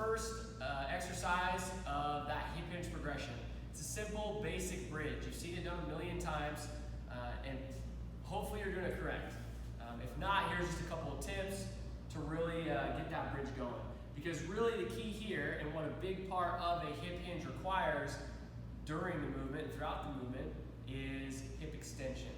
first exercise of that hip hinge progression. It's a simple, basic bridge. You've seen it done a million times, and hopefully you're doing it correct. If not, here's just a couple of tips to really get that bridge going. Because really the key here, and what a big part of a hip hinge requires during the movement and throughout the movement, is hip extension,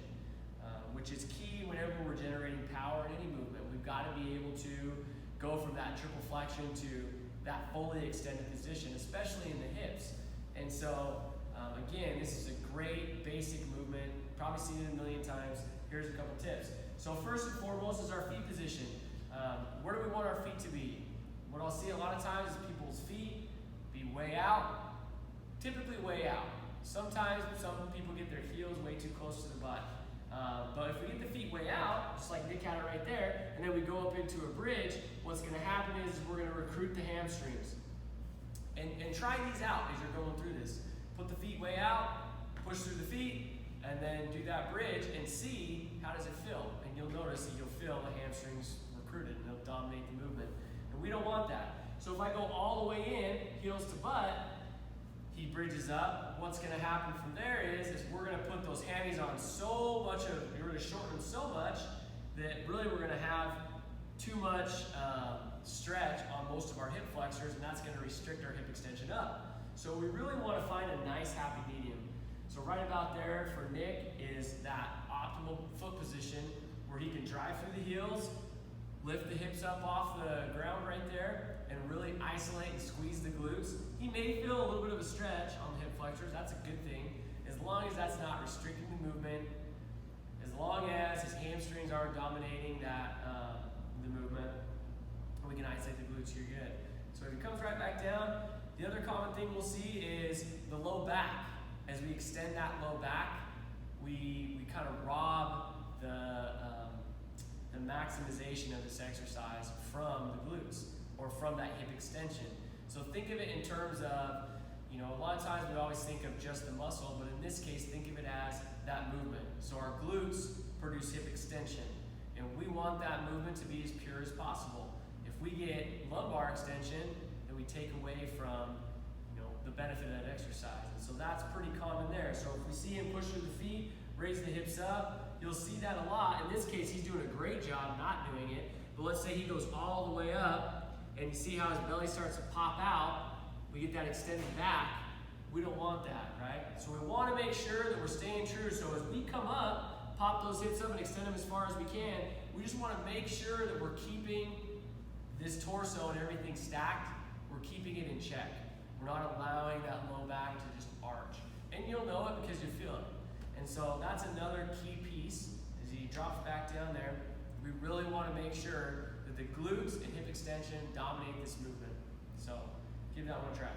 which is key whenever we're generating power in any movement. We've got to be able to go from that triple flexion to that fully extended position, especially in the hips. And so, again, this is a great basic movement, probably seen it a million times. Here's a couple tips. So first and foremost is our feet position. Where do we want our feet to be? What I'll see a lot of times is people's feet be way out, typically way out. Sometimes some people get their heels way too close to the butt. But if we get the feet way out, just like Nick had it right there, and then we go up into a bridge, what's going to happen is we're going to recruit the hamstrings. And try these out as you're going through this. Put the feet way out, push through the feet, and then do that bridge and see how does it feel. And you'll notice that you'll feel the hamstrings recruited and they'll dominate the movement. And we don't want that. So if I go all the way in, heels to butt, he bridges up. What's going to happen from there is we're going to put those hammies on so much we're going to shorten them so much that really we're going to have too much stretch on most of our hip flexors, and that's going to restrict our hip extension up. So we really want to find a nice happy medium. So right about there for Nick is that optimal foot position where he can drive through the heels, lift the hips up off the ground right there, and really isolate and squeeze the glutes. He may feel a little bit of a stretch on the hip flexors. That's a good thing, as long as that's not restricting the movement, as long as his hamstrings aren't dominating that the movement, we can isolate the glutes, you're good. So if he comes right back down, the other common thing we'll see is the low back. As we extend that low back, we kind of rob the maximization of this exercise from the glutes or from that hip extension. So think of it in terms of, you know, a lot of times we always think of just the muscle, but in this case, think of it as that movement. So our glutes produce hip extension, and we want that movement to be as pure as possible. If we get lumbar extension, then we take away from, you know, the benefit of that exercise. And so that's pretty common there. So if we see him push through the feet, raise the hips up, you'll see that a lot. In this case, he's doing a great job not doing it. But let's say he goes all the way up, and you see how his belly starts to pop out. We get that extended back. We don't want that, right? So we want to make sure that we're staying true. So as we come up, pop those hips up and extend them as far as we can. We just want to make sure that we're keeping this torso and everything stacked. We're keeping it in check. We're not allowing that low back to just arch. And you'll know it because you feel it. And so that's another key piece. As he drops back down there, we really want to make sure that the glutes and hip extension dominate this movement. So give that one a try.